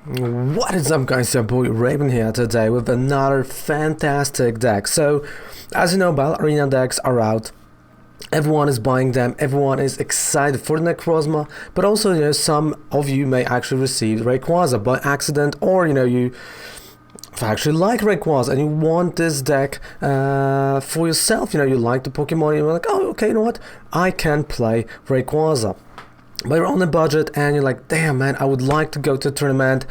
What is up, guys? Your boy Raven here today with another fantastic deck. So, as you know, Battle Arena decks are out. Everyone is buying them, everyone is excited for the Necrozma, but also, some of you may actually receive Rayquaza by accident, or, you actually like Rayquaza and you want this deck for yourself. You like the Pokemon and you're like, oh, okay, you know what? I can play Rayquaza. But you're on a budget and you're like, damn man, I would like to go to a tournament,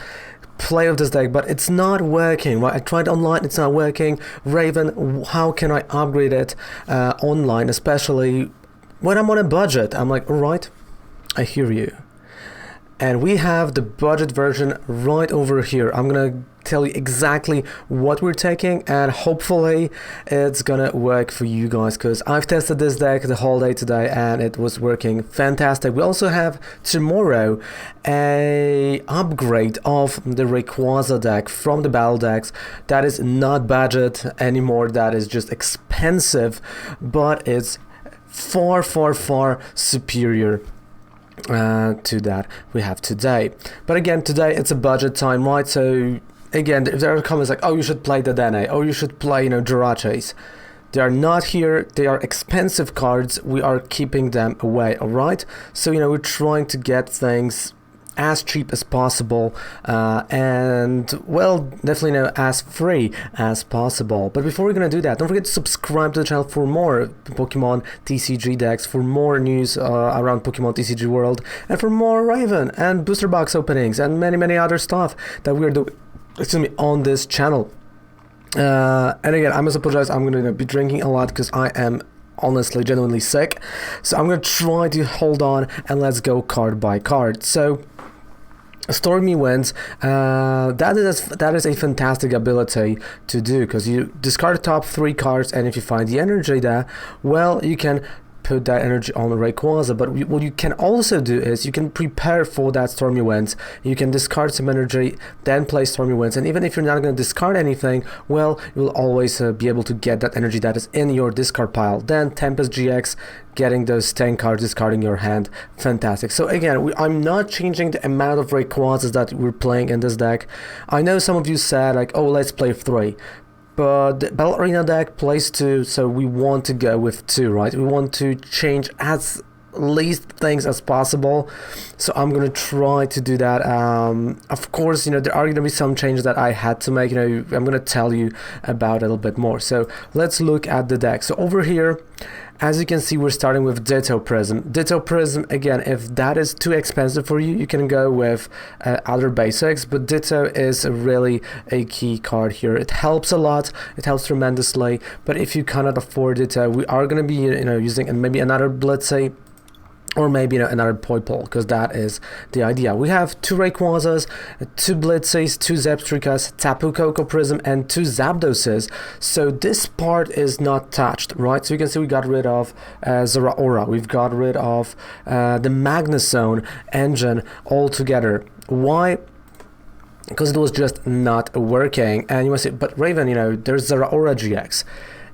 play with this deck, but it's not working, right? I tried online, it's not working. Raven, how can I upgrade it online, especially when I'm on a budget? I'm like, alright, I hear you. And we have the budget version right over here. I'm gonna tell you exactly what we're taking, and hopefully it's gonna work for you guys, because I've tested this deck the whole day today and it was working fantastic. We also have tomorrow a upgrade of the Rayquaza deck from the battle decks that is not budget anymore, that is just expensive, but it's far superior to that we have today. But again, today it's a budget time, right? So again, if there are comments like, oh, you should play the Dene, oh, you should play, Jiraches. They are not here, they are expensive cards, we are keeping them away, alright? So, we're trying to get things as cheap as possible, and well, definitely as free as possible. But before we're gonna do that, don't forget to subscribe to the channel for more Pokemon TCG decks, for more news around Pokemon TCG world, and for more Raven and booster box openings and many other stuff that we're doing, on this channel. And again, I must apologize, I'm gonna be drinking a lot because I am honestly genuinely sick, so I'm gonna try to hold on and let's go card by card. So Stormy Winds, that is a fantastic ability to do, because you discard the top 3 cards, and if you find the energy there, well, you can put that energy on Rayquaza. But what you can also do is you can prepare for that Stormy Winds. You can discard some energy, then play Stormy Winds, and even if you're not going to discard anything, well, you'll always be able to get that energy that is in your discard pile. Then Tempest GX, getting those 10 cards, discarding your hand, fantastic. So again, I'm not changing the amount of Rayquazas that we're playing in this deck. I know some of you said like, oh, let's play 3. But the Battle Arena deck plays 2, so we want to go with 2, right? We want to change as least things as possible, so I'm gonna try to do that. Of course, there are gonna be some changes that I had to make. I'm gonna tell you about a little bit more. So let's look at the deck. So over here, as you can see, we're starting with Ditto Prism. Ditto Prism, again, if that is too expensive for you, you can go with other basics, but Ditto is really a key card here. It helps a lot, it helps tremendously, but if you cannot afford Ditto, we are going to be using maybe another Blitzle, or maybe another Poipole, because that is the idea. We have 2 Rayquazas, 2 Blitzes, 2 Zebstrikas, Tapu Koko Prism, and 2 Zapdoses. So this part is not touched, right? So you can see we got rid of Zeraora, we've got rid of the Magnezone engine altogether. Why? Because it was just not working. And you must say, but Raven, there's Rayqaza GX.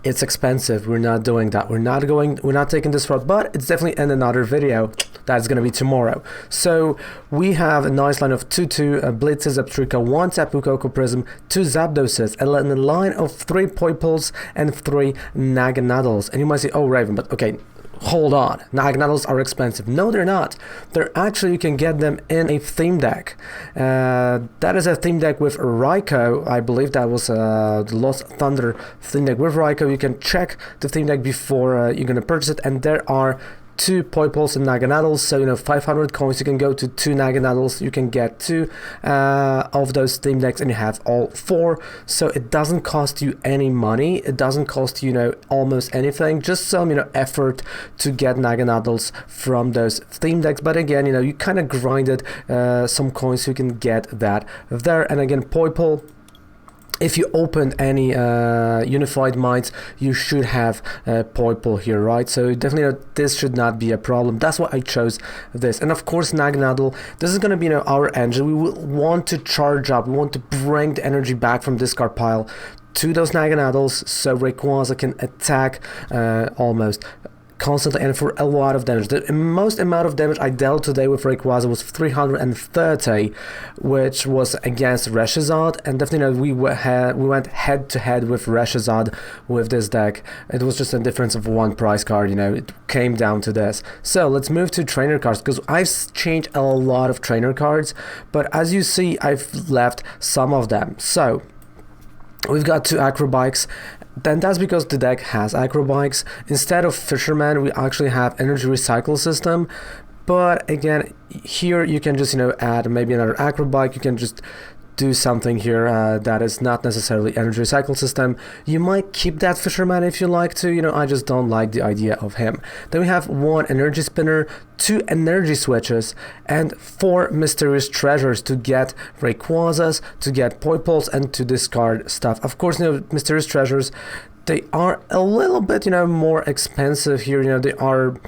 It's expensive, we're not doing that, we're not taking this route, but it's definitely in another video that's going to be tomorrow. So we have a nice line of 2 Blitzes, Zebstrika, 1 Tapu Koko Prism, 2 Zapdoses, and a line of 3 Poipoles and 3 Naganadels. And you might say, oh Raven, but okay, hold on, Naganadels are expensive. No, they're not. They're actually, you can get them in a theme deck. That is a theme deck with Raikou. I believe that was the Lost Thunder theme deck with Raikou. You can check the theme deck before you're gonna purchase it, and there are 2 Poipoles and Naganadels, so 500 coins, you can go to 2 Naganadels, you can get 2 of those theme decks, and you have all 4, so it doesn't cost you any money, it doesn't cost you almost anything, just some effort to get Naganadels from those theme decks. But again, you kind of grinded some coins so you can get that there. And again, Poipole, if you open any Unified Minds, you should have Poipole here, right? So definitely this should not be a problem. That's why I chose this. And of course, Naganadel, this is going to be our engine. We will want to charge up. We want to bring the energy back from discard pile to those Naganadels, so Rayquaza can attack almost constantly and for a lot of damage. The most amount of damage I dealt today with Rayquaza was 330, which was against Rayquaza, and definitely we went head to head with Rayquaza with this deck. It was just a difference of one price card, it came down to this. So let's move to trainer cards, because I've changed a lot of trainer cards, but as you see, I've left some of them. So we've got 2 Acro Bikes. Then that's because the deck has Acro Bikes. Instead of Fisherman, we actually have Energy Recycle System. But again, here you can just, add maybe another Acro Bike. You can just do something here that is not necessarily Energy Recycle System. You might keep that Fisherman if you like to, I just don't like the idea of him. Then we have 1 Energy Spinner, 2 Energy Switches, and 4 Mysterious Treasures to get Rayquazas, to get Poipoles, and to discard stuff. Of course, Mysterious Treasures, they are a little bit, more expensive here. They are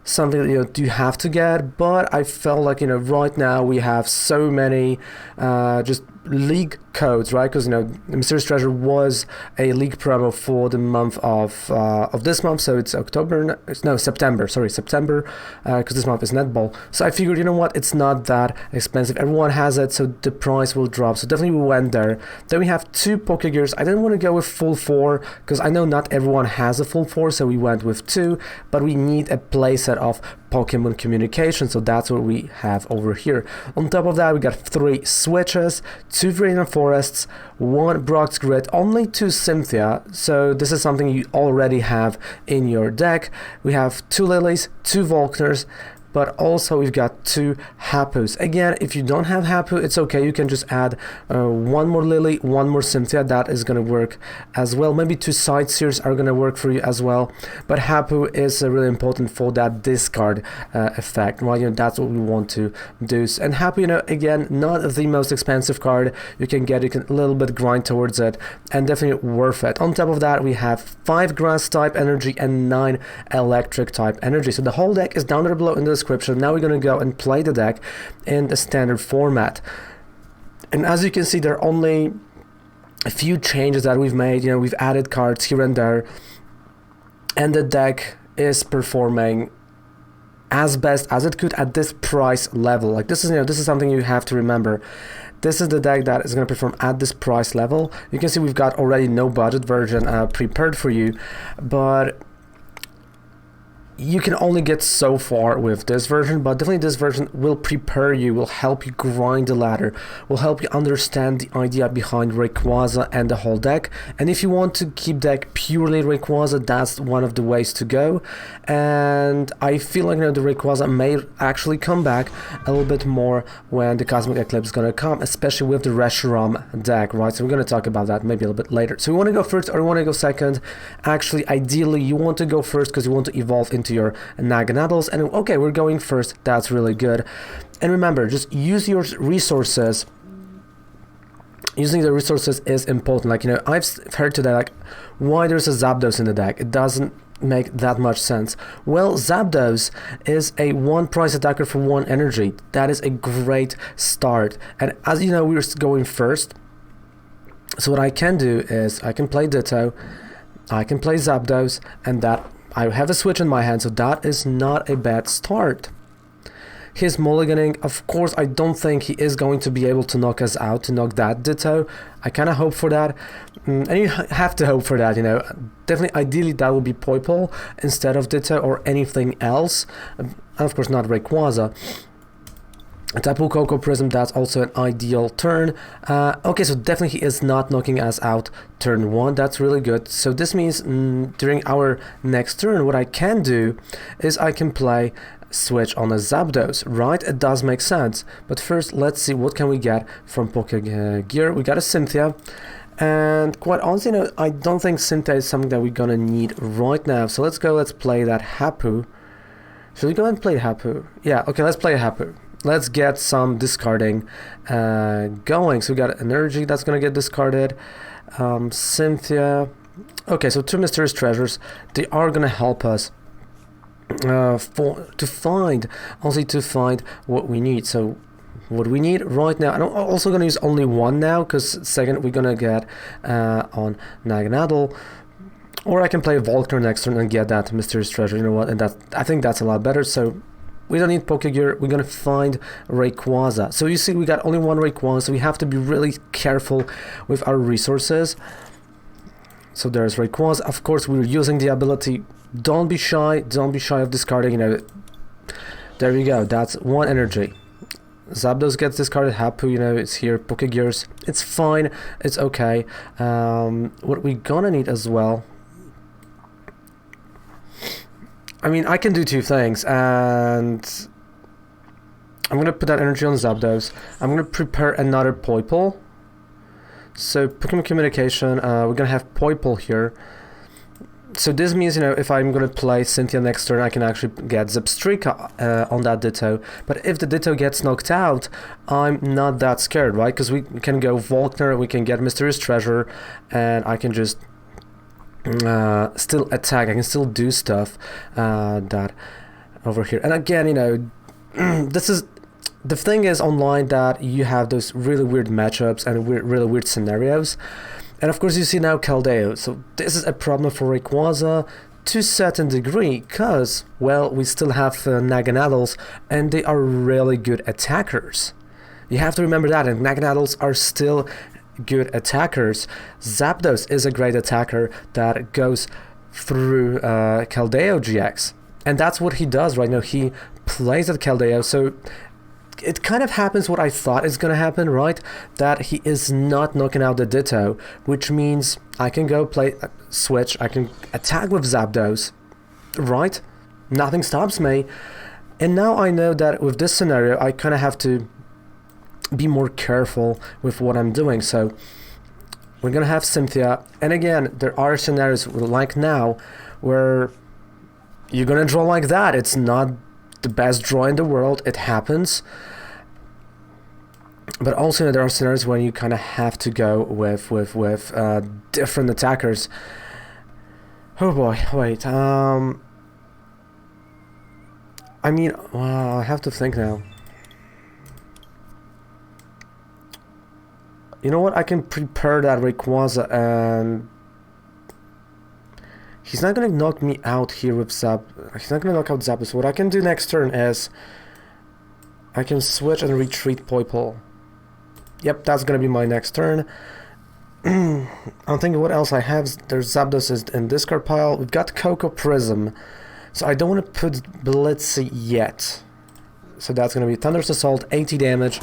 something that you have to get, but I felt like right now we have so many just league codes, right? Because Mysterious Treasure was a league promo for the month of this month, so it's September, because this month is netball. So I figured, it's not that expensive, everyone has it, so the price will drop. So definitely we went there. Then we have 2 Pokégears. I didn't want to go with full 4 because I know not everyone has a full 4, so we went with 2, but we need a playset of Pokémon Communication, so that's what we have over here. On top of that, we got 3 Switches, 2 Viridian Forests, 1 Brock's Grid, only 2 Cynthia, so this is something you already have in your deck. We have 2 Lillies, 2 Volkners, but also we've got 2 Hapus. Again, if you don't have Hapu, it's okay, you can just add 1 more Lillie, 1 more Cynthia, that is going to work as well. Maybe 2 Sightseers are going to work for you as well, but Hapu is really important for that discard effect, right? That's what we want to do. And Hapu, again, not the most expensive card you can get, you can a little bit grind towards it, and definitely worth it. On top of that, we have 5 Grass type energy and 9 Electric type energy. So the whole deck is down there below in the description. Now we're going to go and play the deck in the standard format. And as you can see, there are only a few changes that we've made. We've added cards here and there, and the deck is performing as best as it could at this price level. Like this is something you have to remember. This is the deck that is going to perform at this price level. You can see we've got already no budget version prepared for you, but you can only get so far with this version, but definitely this version will prepare you, will help you grind the ladder, will help you understand the idea behind Rayquaza and the whole deck. And if you want to keep deck purely Rayquaza, that's one of the ways to go. And I feel like the Rayquaza may actually come back a little bit more when the Cosmic Eclipse is going to come, especially with the Reshiram deck, right? So we're going to talk about that maybe a little bit later. So we want to go first or we want to go second? Actually, ideally, you want to go first because you want to evolve into your Naganadels, and okay, we're going first, that's really good. And remember, just use your resources. Using the resources is important. Like, I've heard today, like, why there's a Zapdos in the deck? It doesn't make that much sense. Well, Zapdos is a 1 price attacker for 1 energy. That is a great start. And as you know, we're going first. So what I can do is I can play Ditto, I can play Zapdos, and that I have a switch in my hand, so that is not a bad start. He's mulliganing. Of course, I don't think he is going to be able to knock us out, to knock that Ditto. I kind of hope for that. And you have to hope for that, Definitely, ideally, that would be Poipole instead of Ditto or anything else. And of course, not Rayquaza. Tapu Koko Prism, that's also an ideal turn. Okay, so definitely he is not knocking us out turn 1. That's really good. So this means during our next turn, what I can do is I can play switch on a Zapdos, right? It does make sense. But first, let's see what can we get from Pokégear. We got a Cynthia. And quite honestly, I don't think Cynthia is something that we're gonna need right now. So let's play that Hapu. Should we go and play Hapu? Yeah, okay, let's play Hapu. Let's get some discarding going. So we got energy that's going to get discarded. Cynthia. Okay, so 2 Mysterious Treasures. They are going to help us to find what we need. So what we need right now, I'm also going to use only 1 now, because second we're going to get on Naganadel. Or I can play Volkner next turn and get that Mysterious Treasure, you know what, and I think that's a lot better. So we don't need Pokégear, we're gonna find Rayquaza. So you see, we got only one Rayquaza, so we have to be really careful with our resources. So there's Rayquaza. Of course, we're using the ability. Don't be shy of discarding, you know. There we go, that's one energy. Zapdos gets discarded, Hapu, you know, it's here, Pokégears. It's fine, it's okay. What we gonna need as well, I mean, I can do two things, and I'm gonna put that energy on Zapdos. I'm gonna prepare another Poipole. So Pokémon Communication, we're gonna have Poipole here. So this means, you know, if I'm gonna play Cynthia next turn, I can actually get Zebstrika on that Ditto. But if the Ditto gets knocked out, I'm not that scared, right? Because we can go Volkner, we can get Mysterious Treasure, and I can just still attack. I can still do stuff that over here. And again, you know, this is the thing is online, that you have those really weird matchups and really weird scenarios. And of course you see now Keldeo, so this is a problem for Rayquaza to a certain degree, because, well, we still have Naganadels, and they are really good attackers. You have to remember that, and Naganadels are still good attackers. Zapdos is a great attacker that goes through Keldeo GX, and that's what he does right now. He plays at Keldeo, so it kind of happens what I thought is going to happen, right? That he is not knocking out the Ditto, which means I can go play Switch, I can attack with Zapdos, right? Nothing stops me. And now I know that with this scenario, I kind of have to be more careful with what I'm doing. So we're going to have Cynthia. And again, there are scenarios like now where you're going to draw like that. It's not the best draw in the world, it happens, but also, you know, there are scenarios when you kind of have to go with different attackers. Oh boy, wait, I mean, well, I have to think now. You know what, I can prepare that Rayquaza, and he's not going to knock me out here with he's not going to knock out Zapdos. What I can do next turn is I can switch and retreat Poipole. Yep, that's going to be my next turn. I'm thinking what else I have. There's Zapdos in discard pile. We've got Koko Prism. So I don't want to put Blitzle yet. So that's going to be Thunderous Assault, 80 damage.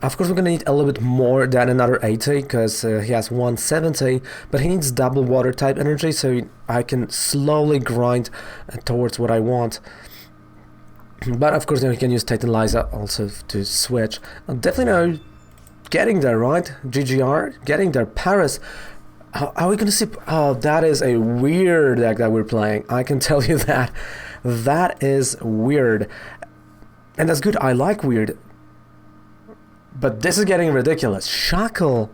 Of course, we're going to need a little bit more than another 80, because he has 170, but he needs double water type energy, so I can slowly grind towards what I want. But of course, you know, he can use Titanize also to switch. Definitely, you know, getting there, right? GGR, getting there. Paris, how are we going to see? Oh, that is a weird deck that we're playing. I can tell you that. That is weird. And that's good. I like weird. But this is getting ridiculous. Shackle.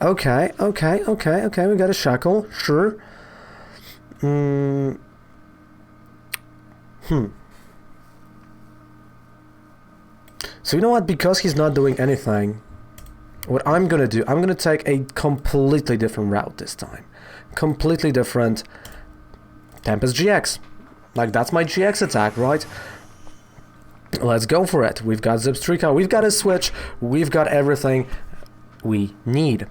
Okay, we got a Shackle, sure. So you know what, because he's not doing anything, what I'm gonna do, I'm gonna take a completely different route this time. Completely different Tempest GX. Like, that's my GX attack, right? Let's go for it. We've got Zebstrika, we've got a Switch, we've got everything we need.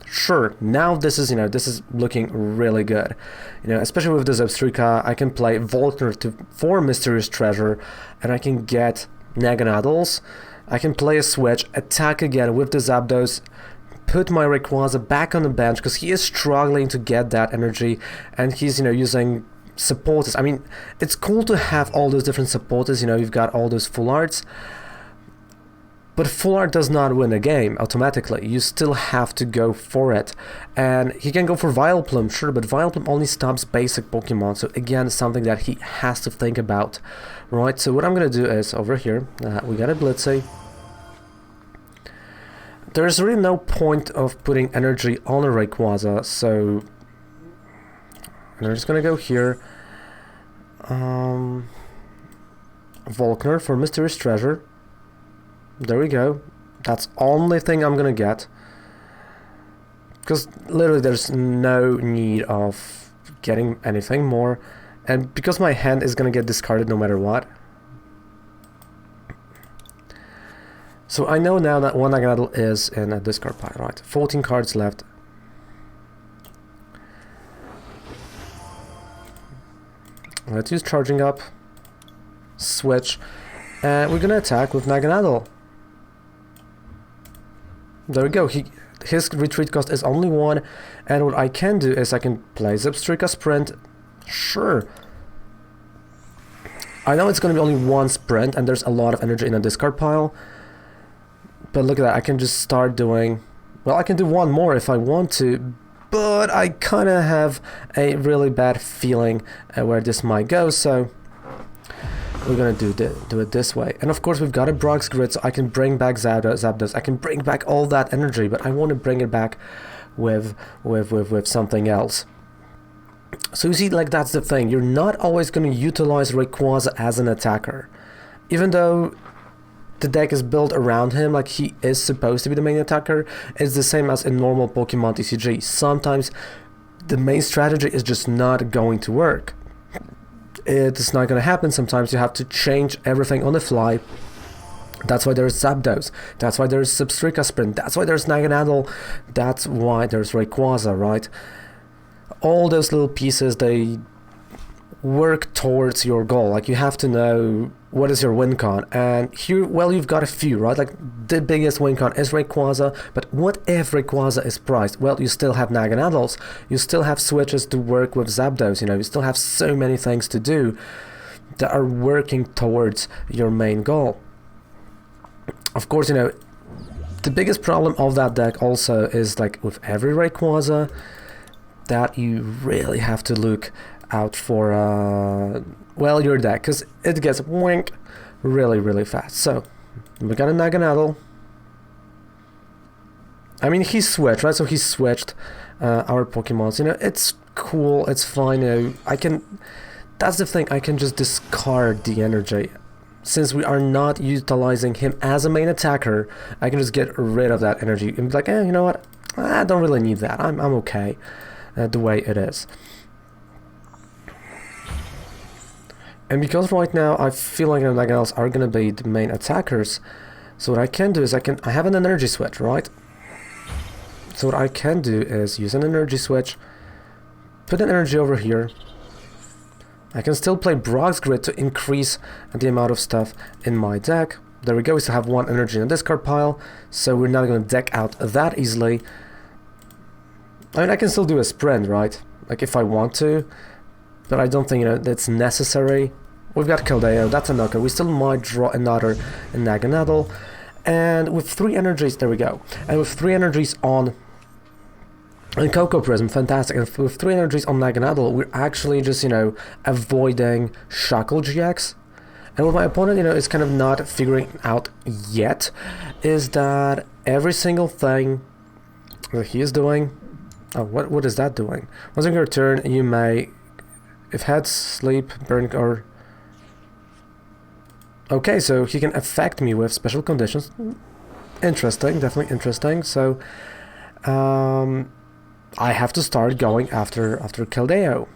Sure, now this is, you know, this is looking really good. You know, especially with the Zebstrika, I can play Volkner for Mysterious Treasure, and I can get Naganadels. I can play a Switch, attack again with the Zapdos, put my Rayquaza back on the bench, because he is struggling to get that energy, and he's, you know, using supporters. I mean, it's cool to have all those different supporters, you know, you've got all those full arts, but full art does not win a game automatically. You still have to go for it. And he can go for Vileplume, sure, but Vileplume only stops basic Pokemon, so again, something that he has to think about, right? So what I'm gonna do is, over here, we got a Blitzle. There's really no point of putting energy on a Rayquaza, so I'm just gonna go here. Volkner for Mysterious Treasure. There we go. That's only thing I'm gonna get. because literally there's no need of getting anything more, and because my hand is gonna get discarded no matter what. So I know now that one Naganadel is in a discard pile, right? 14 cards left. Let's use Charging Up, switch, and we're gonna attack with Naganadel. There we go. His retreat cost is only 1, and what I can do is I can play Zebstrika Sprint. Sure. I know it's gonna be only 1 sprint, and there's a lot of energy in a discard pile. But look at that, I can just start doing... Well, I can do 1 more if I want to, but I kind of have a really bad feeling where this might go, so we're gonna do it this way. And of course we've got a Brock's Grid, so I can bring back Zapdos, I can bring back all that energy, but I want to bring it back with something else. So you see, like, that's the thing, you're not always going to utilize Rayquaza as an attacker. Even though the deck is built around him, like he is supposed to be the main attacker, it's the same as in normal Pokemon TCG. Sometimes the main strategy is just not going to work. It's not going to happen. Sometimes you have to change everything on the fly. That's why there's Zapdos, that's why there's Zebstrika Sprint, that's why there's Naganadel, that's why there's Rayquaza, right? All those little pieces, they work towards your goal. Like, you have to know what is your win con, and here, well, you've got a few, right? Like, the biggest win con is Rayquaza, but what if Rayquaza is priced? Well, you still have Naganadels, you still have switches to work with Zapdos, you know, you still have so many things to do that are working towards your main goal. Of course, you know, the biggest problem of that deck also is, like, with every Rayquaza, that you really have to look out for, well, your deck, because it gets wink really fast. So, we got a Naganadel. I mean, he switched, right? So he switched our Pokemons. You know, it's cool, it's fine. You know, I can... That's the thing, I can just discard the energy. Since we are not utilizing him as a main attacker, I can just get rid of that energy and be like, you know what? I don't really need that. I'm okay the way it is. And because right now I feel like the Naganadels are gonna be the main attackers, so what I can do is I have an energy switch, right? So what I can do is use an energy switch, put an energy over here. I can still play Brock's Grid to increase the amount of stuff in my deck. There we go, we still have 1 energy in the discard pile, so we're not going to deck out that easily. I mean, I can still do a sprint, right? Like, if I want to, but I don't think, you know, that's necessary. We've got Keldeo, that's a knocker. We still might draw another Naganadel. And with 3 energies, there we go. And with 3 energies on and Coco Prism, fantastic. And with 3 energies on Naganadel, we're actually just, you know, avoiding Shackle GX. And what my opponent, you know, is kind of not figuring out yet is that every single thing that he is doing... Oh, what is that doing? Once on your turn, you may... If head, sleep, burn, or... Okay, so he can affect me with special conditions. Interesting, definitely interesting. So... I have to start going after Keldeo.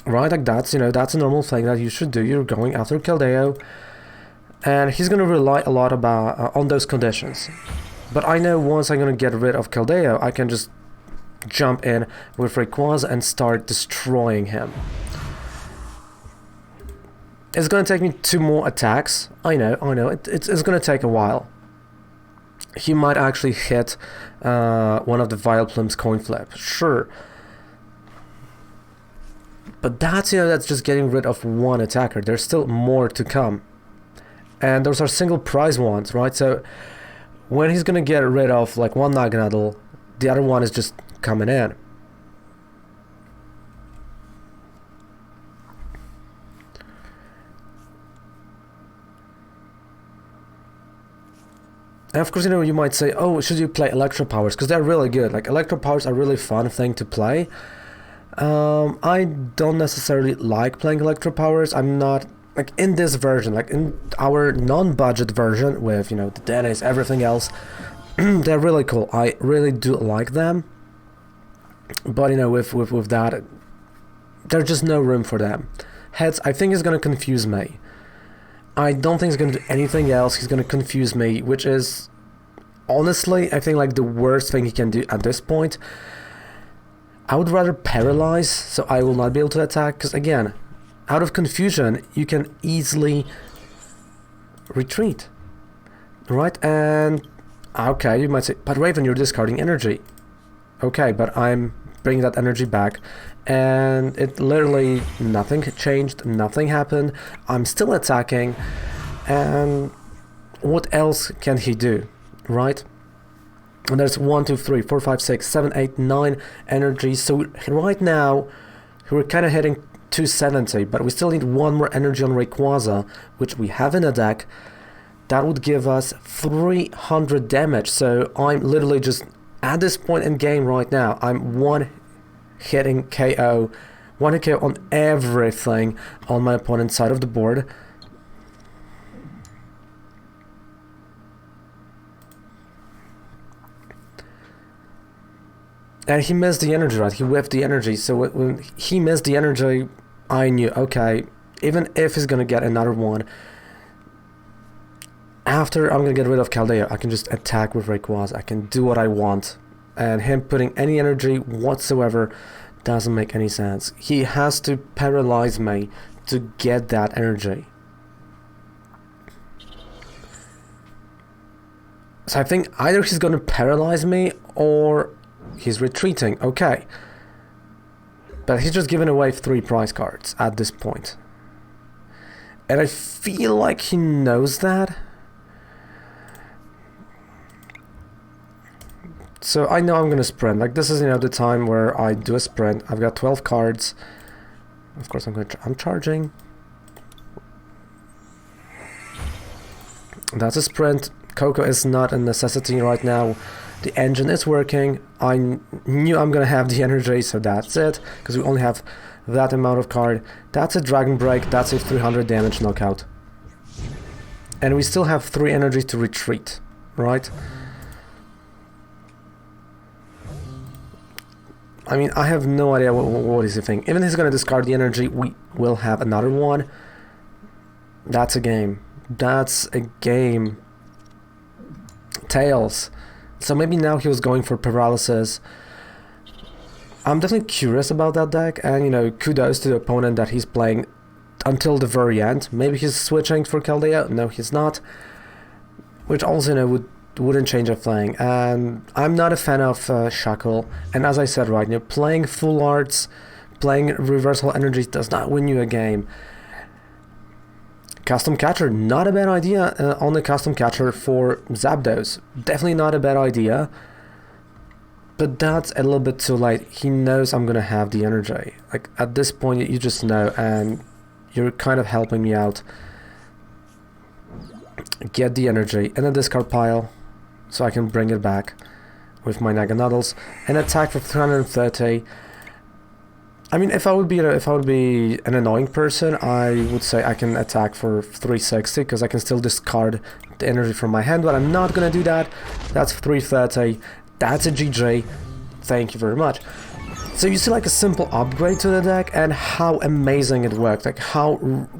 Right, like that's, you know, that's a normal thing that you should do. You're going after Keldeo, and he's going to rely a lot about on those conditions. But I know once I'm going to get rid of Keldeo, I can just jump in with Rayquaza and start destroying him. It's going to take me 2 more attacks. I know, it's going to take a while. He might actually hit one of the Vileplume's coin flip, sure. But that's, you know, that's just getting rid of 1 attacker. There's still more to come. And those are single prize ones, right? So when he's gonna get rid of like 1 Naganadel, the other one is just coming in. And of course, you know, you might say, oh, should you play Electro Powers? Because they're really good. Like, Electro Powers are a really fun thing to play. I don't necessarily like playing Electro Powers. I'm not, like, in this version, like in our non-budget version with, you know, the Dennis, everything else, they're really cool. I really do like them. But you know, with that, there's just no room for them. Heads, I think, is going to confuse me. I don't think he's going to do anything else. He's going to confuse me, which is, honestly, I think like the worst thing he can do at this point. I would rather paralyze, so I will not be able to attack, because again, out of confusion, you can easily retreat. Right? And, okay, you might say, but Raven, you're discarding energy. Okay, but I'm bringing that energy back, and it literally, nothing changed, nothing happened. I'm still attacking, and what else can he do, right? And there's 1, 2, 3, 4, 5, 6, 7, 8, 9 energy. So right now, we're kind of hitting 270, but we still need one more energy on Rayquaza, which we have in the deck. That would give us 300 damage. So I'm literally just, at this point in game right now, I'm one hit KO on everything on my opponent's side of the board. And he missed the energy, right? He whiffed the energy. So when he missed the energy, I knew, okay, even if he's going to get another one, after I'm going to get rid of Keldeo, I can just attack with Rayquaza. I can do what I want. And him putting any energy whatsoever doesn't make any sense. He has to paralyze me to get that energy. So I think either he's going to paralyze me or he's retreating. Okay. But he's just given away 3 prize cards at this point. And I feel like he knows that. So I know I'm going to sprint. Like, this is, you know, the time where I do a sprint. I've got 12 cards. Of course, I'm charging. That's a sprint. Koko is not a necessity right now. The engine is working. I knew I'm going to have the energy, so that's it. Because we only have that amount of card. That's a Dragon Break. That's a 300 damage knockout. And we still have 3 energy to retreat, right? I mean, I have no idea what is he thinking. Even if he's going to discard the energy, we will have another one. That's a game. That's a game. Tails. So maybe now he was going for paralysis. I'm definitely curious about that deck, and you know, kudos to the opponent that he's playing until the very end. Maybe he's switching for Keldeo. No, he's not. Which also, you know, wouldn't change a thing. And I'm not a fan of Shackle. And as I said, right, you know, playing full arts, playing reversal energies does not win you a game. Custom catcher, not a bad idea on the custom catcher for Zapdos. Definitely not a bad idea. But that's a little bit too late. He knows I'm gonna have the energy. Like, at this point, you just know, and you're kind of helping me out. Get the energy in a discard pile, so I can bring it back with my Naganadels and attack for 330. I mean, if I would be an annoying person, I would say I can attack for 360 because I can still discard the energy from my hand, but I'm not gonna do that. That's 330. That's a GG. Thank you very much. So you see, like, a simple upgrade to the deck and how amazing it worked. Like, how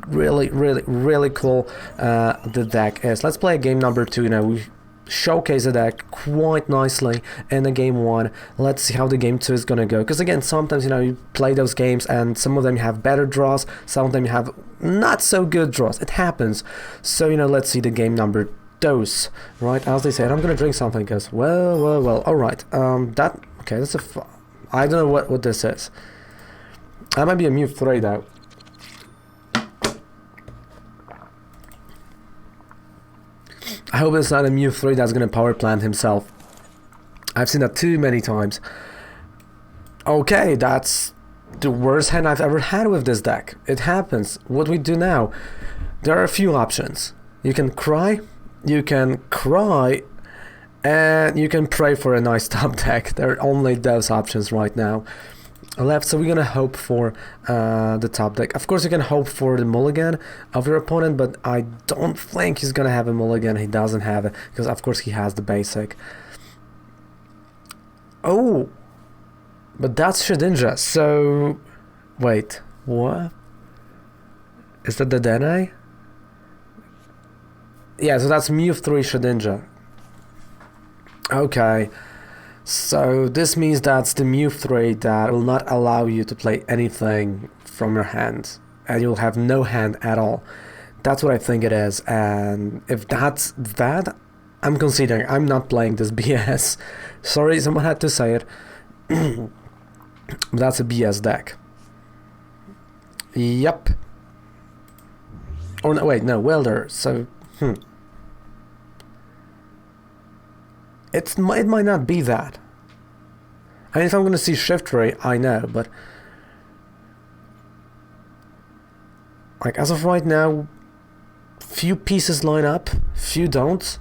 really cool the deck is. Let's play game number 2. You know, we showcase the deck quite nicely in the game 1. Let's see how the game 2 is gonna go, because again, sometimes, you know, you play those games and some of them you have better draws, some of them you have not so good draws. It happens. So, you know, let's see the game number 2, right? As they say, and I'm gonna drink something because, well, all right. Okay, that's I don't know what this is. I might be a Mew 3 though. I hope it's not a Mew 3 that's gonna power plant himself. I've seen that too many times. Okay, that's the worst hand I've ever had with this deck. It happens. What we do now? There are a few options. You can cry, and you can pray for a nice top deck. There are only those options right now left, so we're gonna hope for the top deck. Of course, you can hope for the mulligan of your opponent, but I don't think he's gonna have a mulligan. He doesn't have it because, of course, he has the basic. Oh, but that's Shedinja, so... Wait, what? Is that the Dene? Yeah, so that's Mew 3 Shedinja. Okay, so this means that's the Mew 3 that will not allow you to play anything from your hand, and you'll have no hand at all. That's what I think it is, and if that's that, I'm considering. I'm not playing this BS. Sorry, someone had to say it. But that's a BS deck. Yep. Or no, wait, no, Welder. So, it might not be that. I mean, if I'm going to see Shift Ray, I know, but like as of right now, few pieces line up, few don't.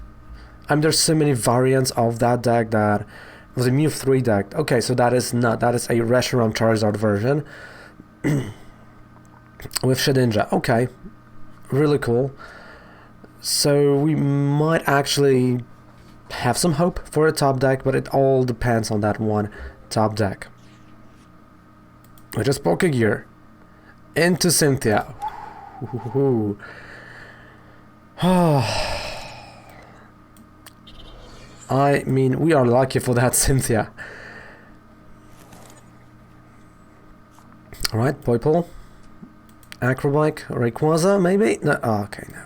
There's so many variants of that deck that was a Mew 3 deck. Okay, so that is a Reshiram Charizard version with Shedinja. Okay, really cool. So we might actually have some hope for a top deck, but it all depends on that one top deck. Which is Pokégear into Cynthia. Ooh. I mean, we are lucky for that Cynthia. Alright, Poipole. Acro Bike, Rayquaza, maybe? No, oh, okay, no.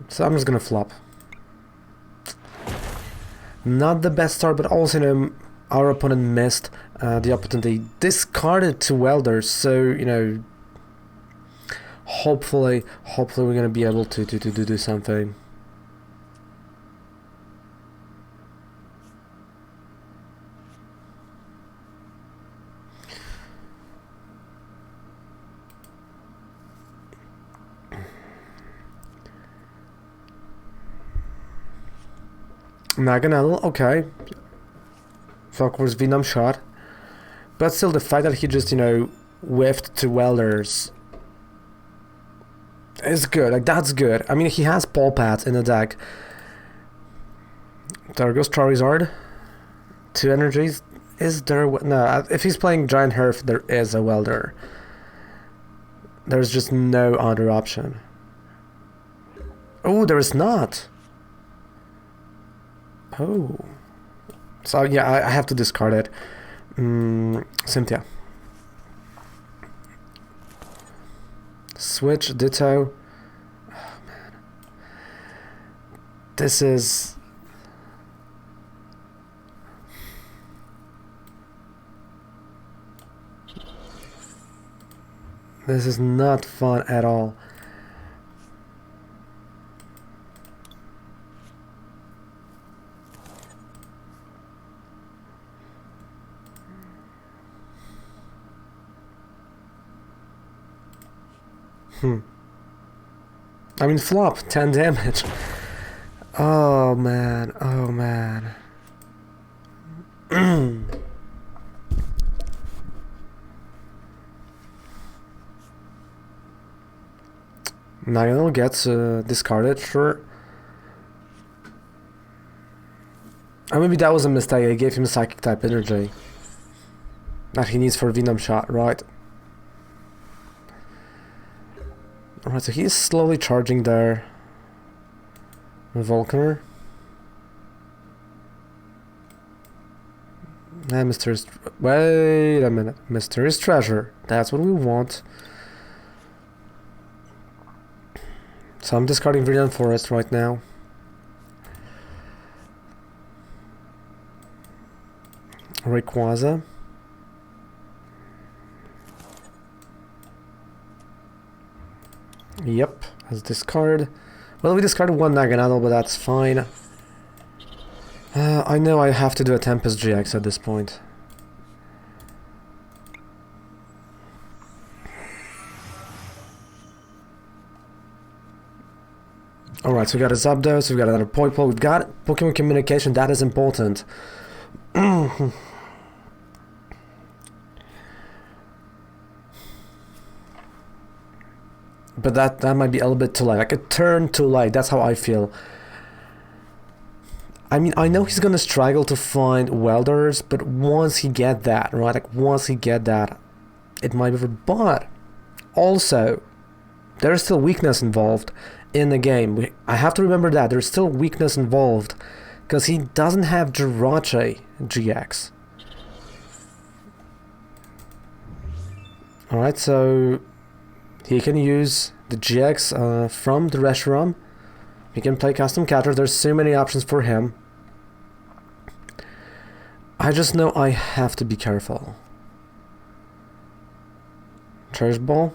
So I'm just gonna flop. Not the best start, but also, you know, our opponent missed the opportunity. Discarded to Welders, so, you know, hopefully we're gonna be able to do something. Naganadel, okay. Falkwar's Venom shot. But still, the fact that he just, you know, whiffed to Welders is good. Like, that's good. I mean, he has Paw Pads in the deck. There goes Charizard. 2 energies. Is there... No, if he's playing Giant Herf, there is a Welder. There's just no other option. Oh, there is not. Oh. So, yeah, I have to discard it. Cynthia. Switch, Ditto. Oh, man. This is... This is not fun at all. I mean, flop, 10 damage. Oh man, oh man. Naganadel gets discarded, sure. Or maybe that was a mistake. I gave him Psychic type energy that he needs for Venom shot, right? Alright, so he's slowly charging there. Volkner. And Mysterious... Wait a minute. Mysterious Treasure. That's what we want. So I'm discarding Viridian Forest right now. Rayquaza. Yep, let's discard. Well, we discarded one Naganadel, but that's fine. I know I have to do a Tempest GX at this point. Alright, so we got a Zapdos, we've got another Poipole, we've got Pokémon Communication, that is important. But that might be a little bit too late, like a turn too late, that's how I feel. I mean, I know he's gonna struggle to find welders, but once he get that, right, like once he get that, it might be over. But also, there's still weakness involved in the game. I have to remember that there's still weakness involved because he doesn't have Jirachi GX. Alright, so he can use the GX from the Reshiram. He can play custom catcher. There's so many options for him. I just know I have to be careful. Cherish Ball.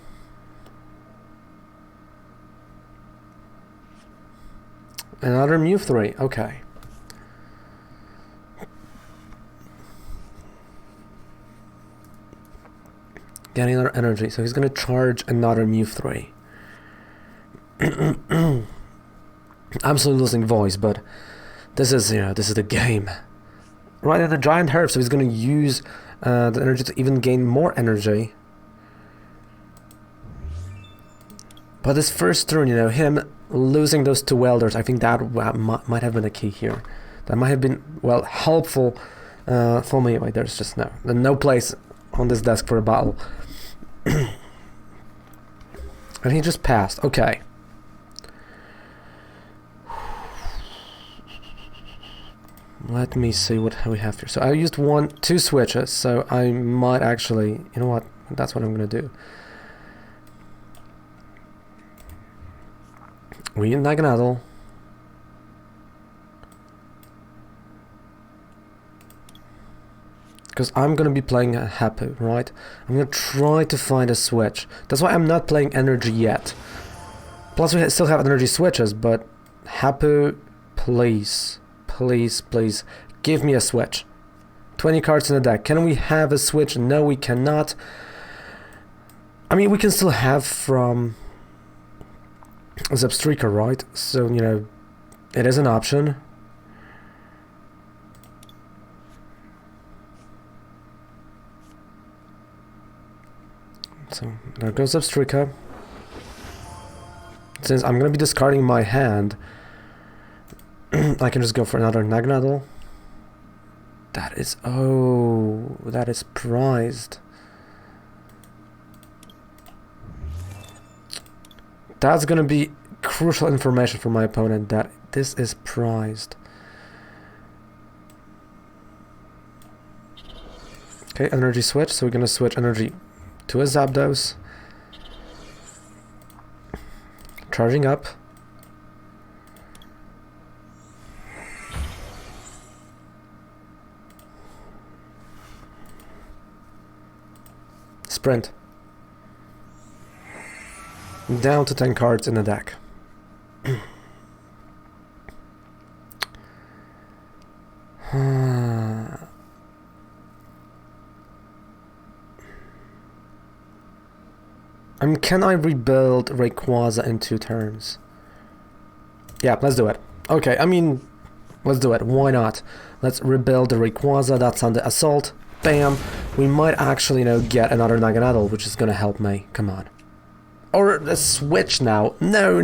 Another Mew 3, okay. Getting another energy, so he's gonna charge another Mew 3. Absolutely losing voice, but this is, you know, this is the game. Right at the giant herb, so he's gonna use the energy to even gain more energy. But this first turn, you know, him losing those two welders, I think that might have been a key here. That might have been, well, helpful for me. Wait, there's just no place on this desk for a battle. And he just passed. Okay. Let me see what we have here. So I used two switches, so I might actually, you know what, that's what I'm gonna do. We need Naganadel. Because I'm gonna be playing a Hapu, right? I'm gonna try to find a switch. That's why I'm not playing Energy yet. Plus we still have Energy switches, but Hapu, please. Please, please, give me a switch. 20 cards in the deck. Can we have a switch? No, we cannot. I mean, we can still have from Zebstrika, right? So, you know, it is an option. So, there goes Zebstrika. Since I'm going to be discarding my hand, I can just go for another Naganadel. That is... oh, that is prized. That's gonna be crucial information for my opponent, that this is prized. Okay, energy switch, so we're gonna switch energy to a Zapdos. Charging up. Sprint. Down to 10 cards in the deck. Can I rebuild Rayquaza in 2 turns? Yeah, let's do it. Okay, I mean, let's do it. Why not? Let's rebuild the Rayquaza. That's on the assault. Bam. We might actually, you know, get another Naganadel, which is gonna help me. Come on. Or a switch now. No.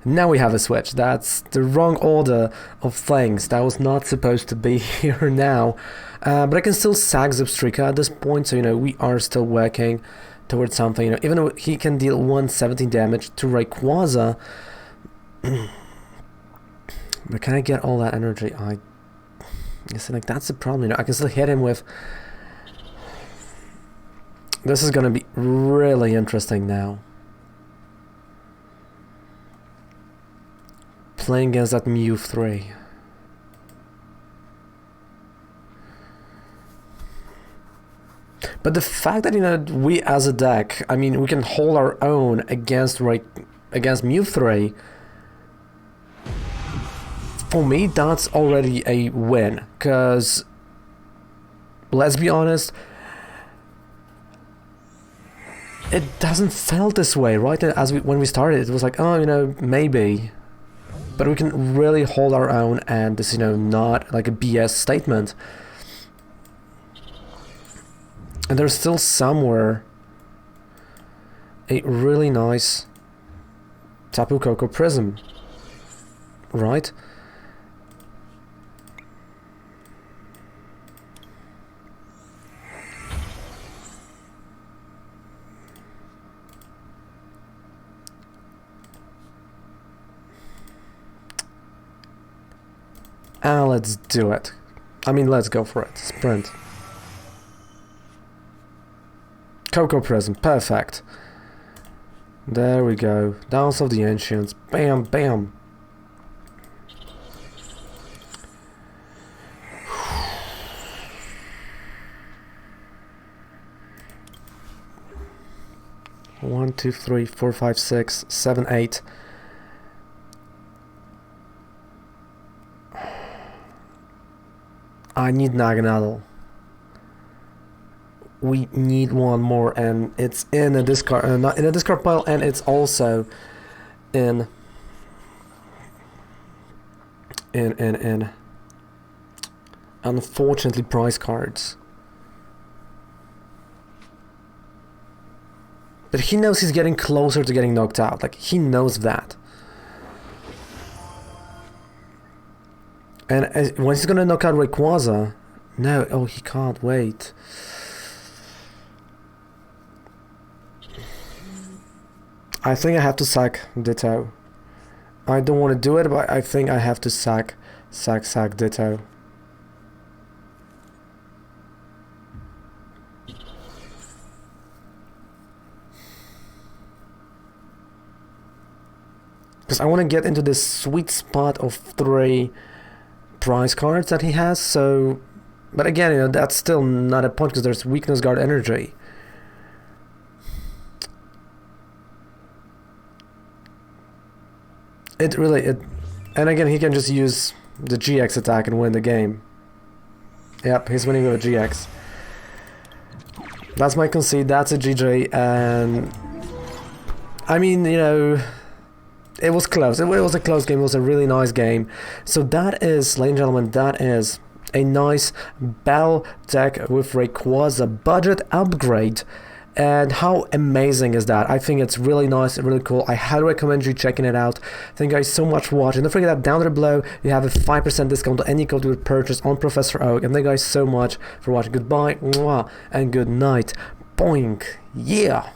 Now we have a switch. That's the wrong order of things. That was not supposed to be here now. But I can still sack Zebstrika at this point, so, you know, we are still working towards something. You know, even though he can deal 170 damage to Rayquaza. But can I get all that energy? I guess, like, that's the problem. You know, I can still hit him with... This is gonna be really interesting now. Playing against that Mew 3. But the fact that, you know, we as a deck, I mean, we can hold our own against Mew 3, for me, that's already a win. Because, let's be honest, it doesn't feel this way, right? When we started, it was like, oh, you know, maybe. But we can really hold our own, and this, you know, not like a BS statement. And there's still somewhere a really nice Tapu Koko Prism, right? And let's do it. I mean, let's go for it. Sprint. Coco Prism, perfect. There we go. Dance of the Ancients. Bam, bam. One, two, three, four, five, six, seven, eight. I need Naganadel. We need one more, and it's in a discard, not in a discard pile, and it's also in unfortunately prize cards. But he knows he's getting closer to getting knocked out. Like, he knows that. And when he's gonna knock out Rayquaza, no, oh, he can't wait. I think I have to sack Ditto. I don't want to do it, but I think I have to sack Ditto. Because I want to get into this sweet spot of 3 prize cards that he has, so... But again, you know, that's still not a point because there's weakness guard energy. And again, he can just use the GX attack and win the game. Yep, he's winning with a GX. That's my concede, that's a GG, and... I mean, you know... It was close. It was a close game. It was a really nice game. So that is, ladies and gentlemen, that is a nice Bell deck with Rayquaza budget upgrade. And how amazing is that? I think it's really nice and really cool. I highly recommend you checking it out. Thank you guys so much for watching. Don't forget that down there below you have a 5% discount on any code you would purchase on Professor Oak. And thank you guys so much for watching. Goodbye, mwah, and good night. Boink. Yeah.